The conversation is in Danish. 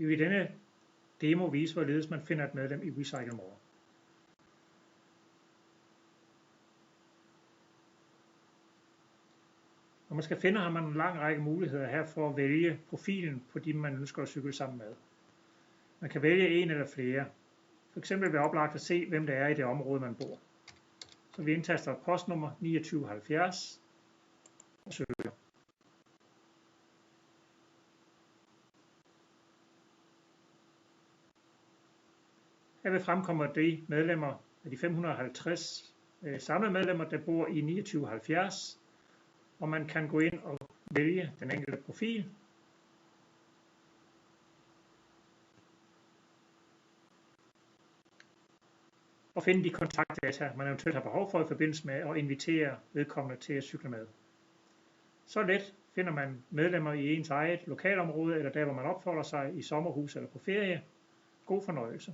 Vi vil i denne demo vise, hvorledes man finder et medlem i Recycle More. Når man skal finde, har man en lang række muligheder her for at vælge profilen på de, man ønsker at cykle sammen med. Man kan vælge en eller flere. For eksempel vil det oplagt at se, hvem det er i det område, man bor. Så vi indtaster postnummer 2970 og søger. Her vil fremkomme de medlemmer af de 550 samlede medlemmer, der bor i 2970, og man kan gå ind og vælge den enkelte profil. Og finde de kontaktdata, man eventuelt har behov for i forbindelse med at invitere vedkommende til at cykle med. Så let finder man medlemmer i ens eget lokalområde, eller der hvor man opholder sig i sommerhus eller på ferie. God fornøjelse.